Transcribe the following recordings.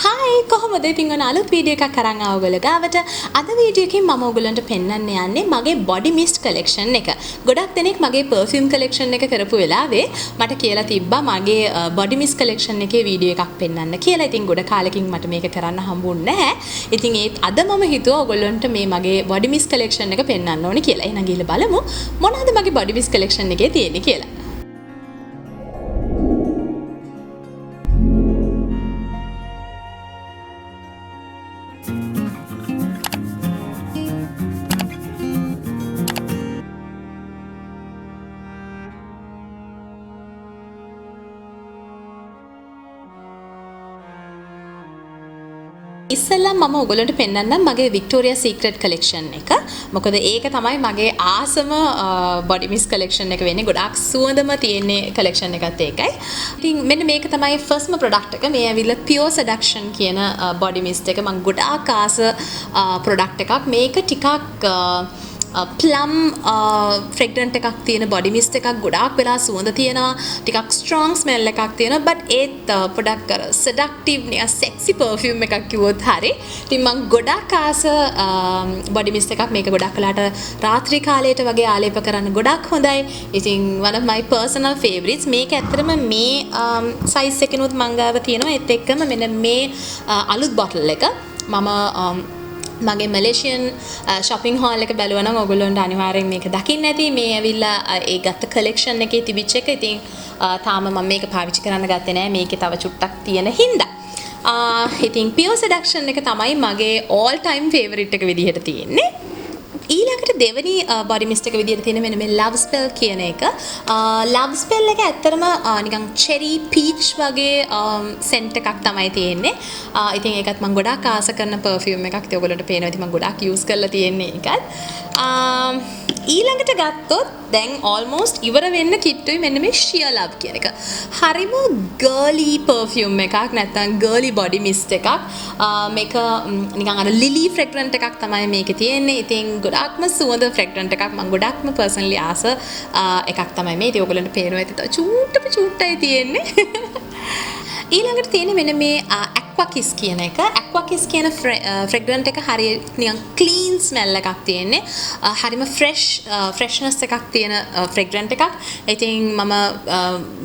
Hi කොහොමද ඉතින් ඔන්න අලුත් වීඩියෝ එකක් අරන් ආව ඔයගොල්ලෝ ගාවට අද වීඩියෝ එකෙන් මම ඔයගොල්ලන්ට පෙන්වන්න යන්නේ මගේ බොඩි මිස්ට් කලෙක්ෂන් එක. ගොඩක් දෙනෙක් මගේ පර්ෆියුම් කලෙක්ෂන් එක කරපු වෙලාවේ මට කියලා තිබ්බා මගේ බොඩි මිස්ට් කලෙක්ෂන් එකේ වීඩියෝ එකක් පෙන්වන්න කියලා. ඉතින් ගොඩ කාලෙකින් මට මේක කරන්න හම්බුන්නේ නැහැ. ඉතින් ඒත් අද මම හිතුවා ඔයගොල්ලන්ට මේ මගේ බොඩි මිස්ට් කලෙක්ෂන් එක පෙන්වන්න ඕනේ කියලා. එහෙනම් ගිහලා බලමු මොනවද මගේ බොඩි මිස්ට් කලෙක්ෂන් එකේ තියෙන්නේ කියලා. ඉස්සෙල්ලා මම ඔයගොල්ලන්ට පෙන්වන්නම් මගේ වික්ටෝරියා සීක්‍රට් කලෙක්ෂන් එක. මොකද ඒක තමයි මගේ ආසම බොඩි මිස්ට් කලෙක්ෂන් එක වෙන්නේ. ගොඩාක් සුවඳම තියෙන්නේ කලෙක්ෂන් එකත් ඒකයි. ඉතින් මෙන්න මේක තමයි ෆස්ට්ම ප්‍රොඩක්ට් එක. මේ ඇවිල්ලා Pure Seduction කියන බොඩි මිස්ට් එක. මම ගොඩාක් ආස ප්‍රොඩක්ට් එකක්. මේක ටිකක් ප්ලම් ෆ්‍රෙග්‍රන්ට් එකක් තියෙන බොඩි මිස්ට් එකක්. ගොඩාක් වෙලා සුවඳ තියෙනවා. ටිකක් ස්ට්‍රෝං ස්මෙල් එකක් තියෙනවා. බට් ඒත් පොඩක් අර සෙඩක්ටිව් නිකන් සෙක්සි පර්ෆියුම් එකක් කිව්වොත් හරි. ඉතින් මම ගොඩාක් ආස බොඩි මිස්ට් එකක්. මේක ගොඩක් වෙලාට රාත්‍රී කාලයට වගේ ආලේප කරන්න ගොඩක් හොඳයි. ඉතින් one of my personal favorites. මේක ඇත්තටම මේ සයිස් එකනොත් මං ගාව තියෙනවා. ඒත් එක්කම මෙන්න මේ අලුත් බොටල් එක මම මගේ මැලේසියන් shopping hall එක බැලුවා නම් ඔයගොල්ලන්ට අනිවාර්යෙන් මේක දකින්න ඇති. මේ ඇවිල්ලා ඒ ගත්ත collection එකේ තිබිච්ච එක. ඉතින් තාම මම මේක පාවිච්චි කරන්න ගත්තේ නෑ. මේකේ තව චුට්ටක් තියෙන හින්දා. ඉතින් Pure Seduction එක තමයි මගේ all time favorite එක විදිහට තියෙන්නේ. ඊළඟට දෙවෙනි බොඩි මිස්ට් එක විදිහට තියෙන මෙන්න මේ Love Spell කියන එක. Love Spell එක ඇත්තටම නිකන් cherry peach වගේ scent එකක් තමයි තියෙන්නේ. ඉතින් ඒකත් මම ගොඩාක් ආස කරන perfume එකක්. ඉතින් ඔයගොල්ලන්ට පේනවා ඉතින් මම ගොඩාක් use කරලා තියෙන්නේ ඒකත්. ඊළඟට ගත්තොත් දැන් almost ඉවර වෙන්න කිට්ටුයි මෙන්න මේ Sheer Love කියන එක. හරිම girly perfume එකක් නැත්නම් girly body mist එකක්. මේක නිකන් අර lily fragrant එකක් තමයි මේකේ තියෙන්නේ. ඉතින් ගොඩක්ම සුවඳ fragrant එකක්. මම ගොඩක්ම personally ආස එකක් තමයි මේ. ඉතින් ඔයගොල්ලන්ට පේනවා ඇති තව චූට්ටයි තියෙන්නේ. ඊළඟට තියෙන්නේ මෙන්න මේ Aqua Kiss කියන එක. Aqua Kiss කියන fragrant එක හරිය නිකන් clean smell එකක් තියෙන්නේ. හරිම freshness එකක් තියෙන fragrant එකක්. ඉතින් මම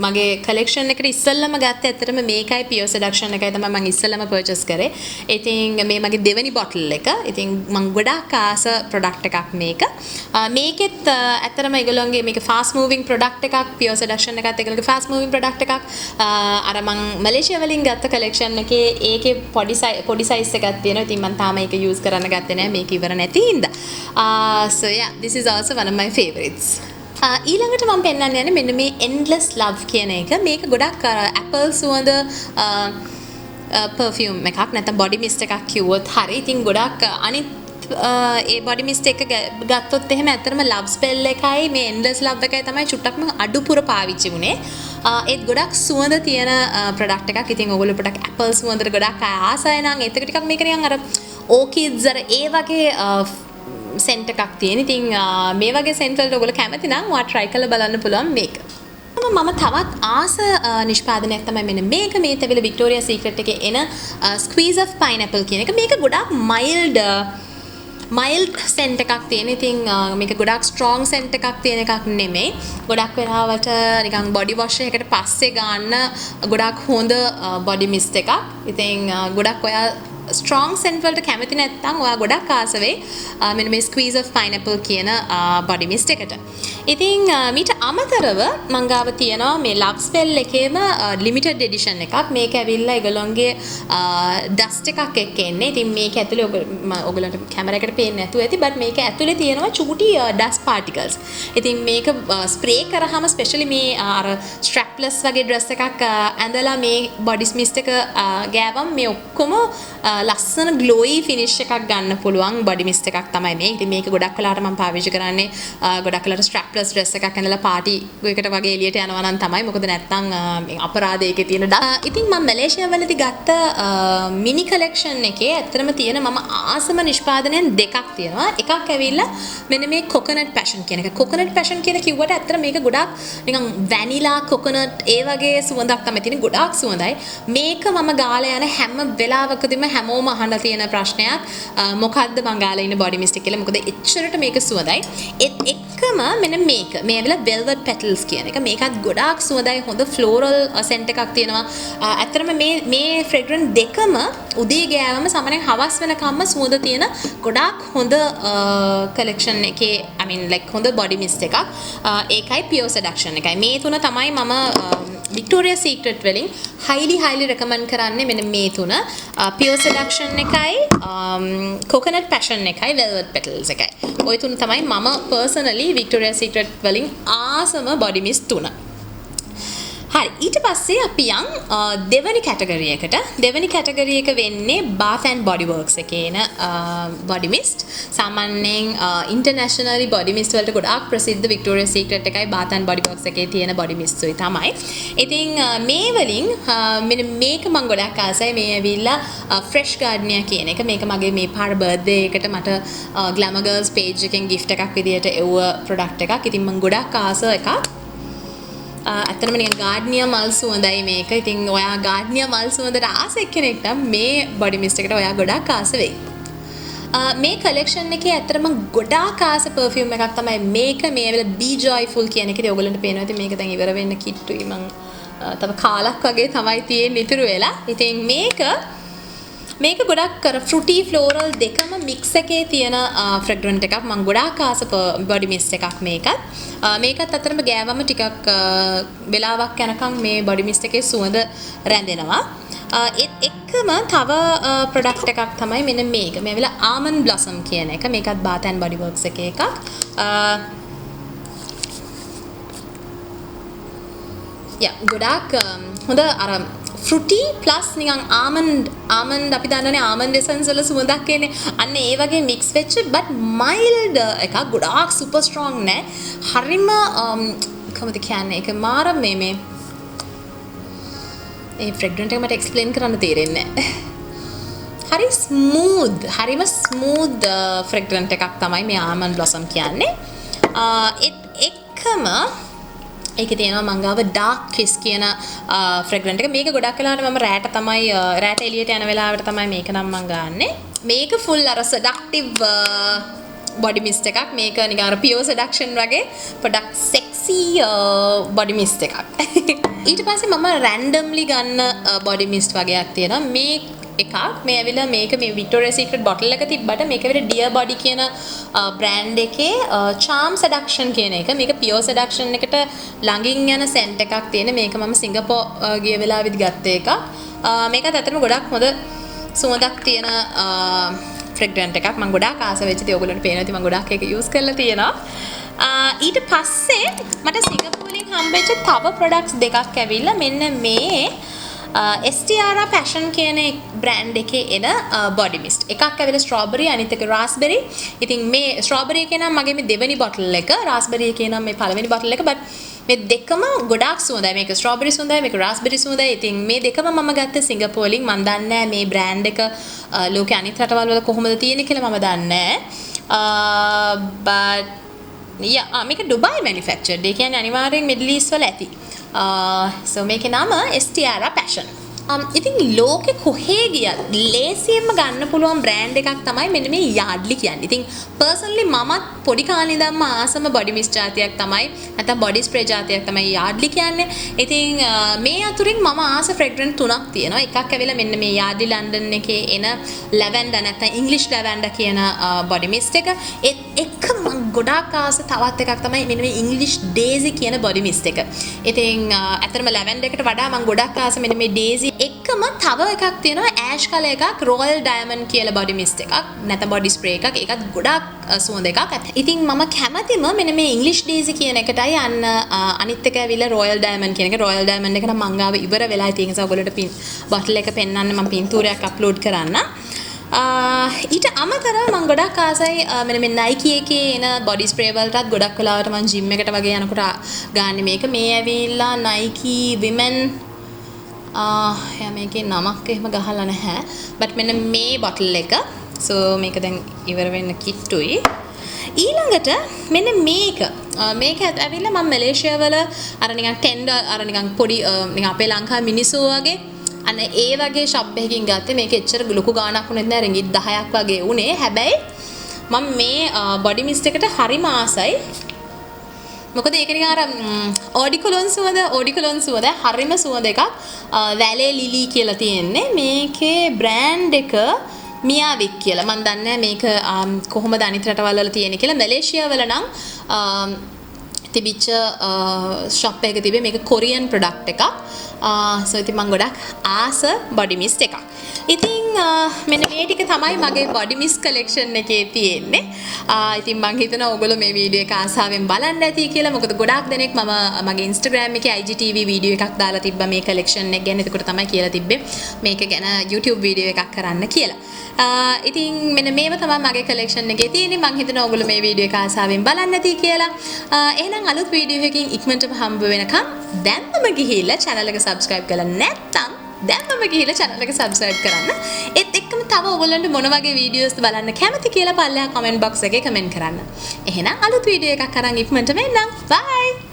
මගේ collection එකට ඉස්සෙල්ලම ගත්තේ ඇත්තටම මේකයි Pure Seduction එකයි තමයි මම ඉස්සෙල්ලම purchase කරේ. ඉතින් මේ මගේ දෙවෙනි bottle එක. ඉතින් මම ගොඩාක් ආස product එකක් මේක. මේකෙත් ඇත්තටම ඒගොල්ලෝගේ මේක fast moving product එකක්. Pure Seduction එකත් ඒගොල්ලෝගේ fast moving product එකක්. අර මම මැලේසියා වලින් ගත්ත collection එකේ ඒකේ පොඩි size එකක් තියෙනවා. ඉතින් මම තාම ඒක use කරන්න ගත්තේ නැහැ. මේක ඉවර නැති හින්දා. So yeah, this is also one of my favorites. ඊළඟට මම පෙන්වන්න යන්නේ මෙන්න මේ Endless Love කියන එක. මේක ගොඩක් apple සුවඳ perfume එකක් නැත්නම් body mist එකක් කිව්වොත් හරි. ඉතින් ගොඩක් අනිත් ඒ බොඩි මිස්ට් එක ගත්තොත් එහෙම ඇත්තටම ලව් ස්පෙල් එකයි මේ එන්ඩ්ලස් ලව් එකයි තමයි චුට්ටක්ම අඩුපුර පාවිච්චි වුනේ. ඒත් ගොඩක් සුවඳ තියෙන ප්‍රොඩක්ට් එකක්. ඉතින් ඔයගොල්ලෝ පොඩක් ඇපල් සුවඳට ගොඩක් ආසයි නම් ඒත් ටිකක් මේක නිකන් අර ඕකිඩ්ස් අර ඒ වගේ සෙන්ට් එකක් තියෙන. ඉතින් මේ වගේ සෙන්ට් වලට ඔයගොල්ලෝ කැමති නම් ඔයා try කරලා බලන්න පුළුවන් මේක. මම තවත් ආස නිෂ්පාදනයක් තමයි මෙන්න මේක. මේ තෙවිල වික්ටෝරියා සීක්‍රට් එකේ එන Squeeze of Pineapple කියන එක. මේක ගොඩක් mild scent එකක් තියෙන. ඉතින් මේක ගොඩක් strong scent එකක් තියෙන එකක් නෙමෙයි. ගොඩක් වෙලාවට නිකන් body wash එකකට පස්සේ ගන්න ගොඩක් හොඳ body mist එකක්. ඉතින් ගොඩක් ඔයා strong scent වලට කැමති නැත්නම් ඔයා ගොඩක් ආස වෙයි මෙන්න මේ Squeeze of Pineapple කියන body mist එකට. ඉතින් මීට අමතරව මං ගාව තියෙනවා මේ Love Spell එකේම limited edition එකක්. මේක ඇවිල්ලා ඒගොල්ලෝගේ dust එකක් එක්ක එන්නේ. ඉතින් මේක ඇතුලේ ඔයගොල්ලන්ට කැමරා එකට පේන්නේ නැතුව ඇති. බට් මේක ඇතුලේ තියෙනවා චූටි dust particles. ඉතින් මේක ස්ප්‍රේ කරාම ස්පෙෂලි මේ අර strapless වගේ dress එකක් ඇඳලා මේ body mist එක ගෑවම මේ ඔක්කොම ලස්සන ග්ලෝයි ෆිනිෂ් එකක් ගන්න පුළුවන් බොඩි මිස්ට් එකක් තමයි මේ. ඉතින් මේක ගොඩක් වෙලාවට මම පාවිච්චි කරන්නේ ගොඩක් වෙලාවට ස්ට්‍රැප්ලස් ඩ්‍රෙස් එකක් ඇඳලා පාටි එකකට වගේ එළියට යනවා නම් තමයි. මොකද නැත්නම් අපරාධ ඒකේ තියෙන ඉතින් මම මැලේසියා වලදී ගත්ත මිනි කලෙක්ෂන් එකේ ඇත්තටම තියෙන මම ආසම නිෂ්පාදනයන් දෙකක් තියෙනවා. එකක් ඇවිල්ලා මෙන්න මේ කොකනට් පැෂන් කියන එක. කොකනට් පැෂන් කියන කිව්වට ඇත්තට මේක ගොඩක් නිකන් වැනිලා කොකනට් ඒ වගේ සුවඳක් තමයි තියෙන්නේ. ගොඩාක් සුවඳයි. මේක මම ගාලා යන හැම වෙලාවකදීම හැමෝම අහන්න තියෙන ප්‍රශ්නයක් මොකද්ද මං ගාලා ඉන්න බොඩි මිස්ට් එක කියලා. මොකද එච්චරට මේක සුවඳයි. එක්කම මෙන්න මේක. මේ ඇවිල්ලා velvet petals කියන එක. මේකත් ගොඩාක් සුවඳයි. හොඳ floral scent එකක් තියෙනවා. ඇත්තටම මේ fragrance දෙකම උදේ ගෑවම සමහරවිට හවස් වෙනකම්ම සුවඳ තියෙන ගොඩාක් හොඳ collection එකේ I mean like හොඳ body mist එකක්. ඒකයි pure seduction එකයි. මේ තුන තමයි මම Victoria's Secret වලින් highly recommend කරන්නේ. මෙන්න මේ තුන pure seduction එකයි coconut passion එකයි velvet petals එකයි. ওই තුන තමයි මම personally Victoria's Secret වලින් ආසම body mist තුන. හරි ඊට පස්සේ අපි යන් දෙවැනි කැටගරි එකට. දෙවැනි කැටගරි එක වෙන්නේ Bath and Body Works එකේ එන body mist. සාමාන්‍යයෙන් internationally body mist වලට ගොඩාක් ප්‍රසිද්ධ Victoria's Secret එකයි Bath and Body Works එකේ තියෙන body mist උයි තමයි. ඉතින් මේ වලින් මෙන්න මේක මම ගොඩාක් ආසයි. මේ ඇවිල්ලා Fresh Gardenia කියන එක. මේක මගේ මේ පාර birthday එකට මට Glamour Girls page එකෙන් gift එකක් විදියට එව්ව product එකක්. ඉතින් මම ගොඩාක් ආස එකක්. ඇත්තටම නිකන් ගාඩ්නියා මල් සුවඳයි මේක. ඉතින් ඔයා ගාඩ්නියා මල් සුවඳට ආස එක්කෙනෙක් නම් මේ බොඩි මිස්ට් එකට ඔයා ගොඩාක් ආස වෙයි. මේ කලෙක්ෂන් එකේ ඇත්තටම ගොඩාක් ආස පර්ෆියුම් එකක් තමයි මේක. මේ ඇවිල්ලා Be Joyful කියන එකේ ඔයගොල්ලන්ට පේනවා. ඉතින් මේක දැන් ඉවර වෙන්න කිට්ටුයි. මං තව කාලක් වගේ තමයි තියෙන්නේ ඉතුරු වෙලා. ඉතින් මේක ගොඩක් කර fruity floral දෙකම mix එකේ තියෙන fragrance එකක්. මම ගොඩාක් ආස body mist එකක් මේකත්. මේකත් අතරම ගෑවම ටිකක් වෙලාවක් යනකම් මේ body mist එකේ සුවඳ රැඳෙනවා. එක්කම තව product එකක් තමයි මෙන්න මේක. මේ ඇවිල්ලා almond blossom කියන එක. මේකත් Bath and Body Works එකේ එකක්. ගොඩාක් හොඳ අර fruity plus නිකන් almond අපි දන්නනේ almond essence වල සුවඳක් එන්නේ. අන්න ඒ වගේ mix වෙච්ච but mild එකක්. ගොඩාක් super strong නෑ. හරිම කොහොමද කියන්නේ? ඒක මාර මේ fragrance එක මට explain කරන්න තේරෙන්නේ නෑ. හරි හරිම smooth fragrance එකක් තමයි මේ almond blossom කියන්නේ. එක්කම ඒකේ තියෙනවා මංගාව dark kiss කියන fragrance එක. මේක ගොඩක් වෙලාවට මම රැට එළියට යන වෙලාවට තමයි මේක නම් මං ගන්නෙ. මේක full අර seductive body mist එකක්. මේක නිකන් අර pure seduction වගේ පොඩක් sexy body mist එකක්. ඊට පස්සේ මම randomly ගන්න body mist වගේක් තියෙනවා. මේ එකක් මේ ඇවිල්ලා මේක මේ Victoria's Secret bottle එක තිබ්බට මේක ඇවිල්ලා Dear Body කියන brand එකේ Charm Seduction කියන එක. මේක pure seduction එකට ළඟින් යන scent එකක් තියෙන. මේක මම සිංගප්පූර් ගිය වෙලාවෙදි ගත්ත එකක්. මේකත් ඇත්තටම ගොඩක් හොඳ සුවඳක් තියෙන fragrance එකක්. මම ගොඩාක් ආස වෙච්ච ඉතින් ඔයගොල්ලන්ට පේනවා. ඉතින් මම ගොඩාක් ඒක use කරලා තියෙනවා. ඊට පස්සේ මට සිංගප්පූරෙන් හම්බෙච්ච තව products දෙකක් ඇවිල්ලා මෙන්න මේ Estiara Passion කියන brand එකේ එන body mist. එකක් ඇවිල්ලා strawberry අනිත් එක raspberry. ඉතින් මේ strawberry එකේ නම් මගේ මේ දෙවෙනි bottle එක, raspberry එකේ නම් මේ පළවෙනි bottle එක. but මේ දෙකම ගොඩාක් සුවඳයි. මේක strawberry සුවඳයි, මේක raspberry සුවඳයි. ඉතින් මේ දෙකම මම ගත්තේ සිංගප්පූර් වලින්. මම දන්නේ නැහැ මේ brand එක ලෝකේ අනිත් රටවල් වල කොහොමද තියෙන්නේ කියලා මම දන්නේ නැහැ. but මේක Dubai manufactured. ඒ කියන්නේ අනිවාර්යෙන් Middle East වල ඇති. So මේකේ නම Estiara Passion. ඉතින් ලෝකෙ කොහේ ගියත් ලේසියෙන්ම ගන්න පුළුවන් බ්‍රෑන්ඩ් එකක් තමයි මෙන්න මේ Yardley කියන්නේ. ඉතින් personally මමත් පොඩි කාලේ ඉඳන්ම ආසම body mist જાතියක් තමයි නැත්නම් body spray જાතියක් තමයි Yardley කියන්නේ. ඉතින් මේ අතුරින් මම ආස fragrance තුනක් තියෙනවා. එකක් ඇවිල්ලා මෙන්න මේ Yardley London එකේ එන lavender නැත්නම් English lavender කියන body mist එක. එක මම ගොඩාක් ආස තවත් එකක් තමයි මෙන්න මේ English daisy කියන body mist එක. ඉතින් ඇත්තටම lavender එකට වඩා මම ගොඩාක් ආස මෙන්න මේ daisy එක්කම තව එකක් තියෙනවා ඇෂ් කලර් එකක් Royal Diamond කියලා body mist එකක් නැත්නම් body spray එකක්. ඒකත් ගොඩාක් සුවඳ එකක්. ඉතින් මම කැමතිම මෙන්න මේ English Daisy කියන එකටයි යන්න. අනිත් එක ඇවිල්ලා Royal Diamond කියන එක. Royal Diamond එක නම් මං ගාව ඉවර වෙලා. ඉතින් ඒ නිසා ඔයගොල්ලෝට bottle එක පෙන්වන්න මම පින්තූරයක් අප්ලෝඩ් කරන්න. ඊට අමතරව මම ගොඩක් ආසයි මෙන්න මේ Nike එකේ එන බොඩි ස්ප්‍රේ වලටත් ගොඩක් වෙලාවට මම ජිම් එකට වගේ යනකොට ගන්න මේක. මේ ඇවිල්ලා Nike women මේකේ නමක් එහෙම ගහලා නැහැ. බට් මෙන්න මේ බොටල් එක. so මේක දැන් ඉවර වෙන්න කිට්ටුයි. ඊළඟට මෙන්න මේක ඇවිල්ලා මම මැලේසියා වල අර නිකන් ටෙන්ඩර් අර නිකන් පොඩි නිකන් අපේ ලංකාවේ මිනිස්සු වගේ අන්න ඒ වගේ ෂොප් එකකින් ගත්තේ. මේක එච්චර ලොකු ගාණක් වුණේ නැහැ. රින්ගිට් 10ක් වගේ උනේ. හැබැයි මම මේ බොඩි මිස්ට් එකට හරිම ආසයි. මොකද ඒක නිකන් අර ඕඩිකොලොන් සුවඳ හරිම සුවඳ එකක්. වැලේ ලිලි කියලා තියෙන්නේ. මේකේ බ්‍රෑන්ඩ් එක මියාවික් කියලා. මම දන්නේ මේක කොහොමද අනිත් රටවල් වල තියෙන්නේ කියලා. මැලේසියා වල නම් තිබිච්ච ෂොප් එක තිබේ. මේක කොරියන් ප්‍රොඩක්ට් එකක්. so ඉතින් මම ගොඩක් ආස බොඩි මිස්ට් එකක්. ඉතින් මෙන්න මේ ටික තමයි මගේ බොඩි මිස්ට් කලෙක්ෂන් එකේ තියෙන්නේ. ඉතින් මම හිතනවා ඔයගොල්ලෝ මේ වීඩියෝ එක ආසාවෙන් බලන්න ඇති කියලා. මොකද ගොඩාක් දෙනෙක් මම මගේ Instagram එකේ IGTV වීඩියෝ එකක් දාලා තිබ්බා මේ කලෙක්ෂන් එක ගැන. එතකොට තමයි කියලා තිබ්බේ මේක ගැන YouTube වීඩියෝ එකක් කරන්න කියලා. ඉතින් මෙන්න මේව තමයි මගේ කලෙක්ෂන් එකේ තියෙන්නේ. මම හිතනවා ඔයගොල්ලෝ මේ වීඩියෝ එක ආසාවෙන් බලන්න ඇති කියලා. එහෙනම් අලුත් වීඩියෝ එකකින් ඉක්මනටම හම්බ වෙනකම් දැන්ම ගිහිල්ලා channel එක subscribe කරලා නැත්නම් දැන්ම ගිහිල්ලා channel එක subscribe කරන්න. ඒත් එක්කම තව ඔයගොල්ලන්ට මොන වගේ වීඩියෝස්ද බලන්න කැමති කියලා පල්ලෙහා comment box එකේ comment කරන්න. එහෙනම් අලුත් වීඩියෝ එකක් අරන් ඉක්මනට එන්නම්. bye.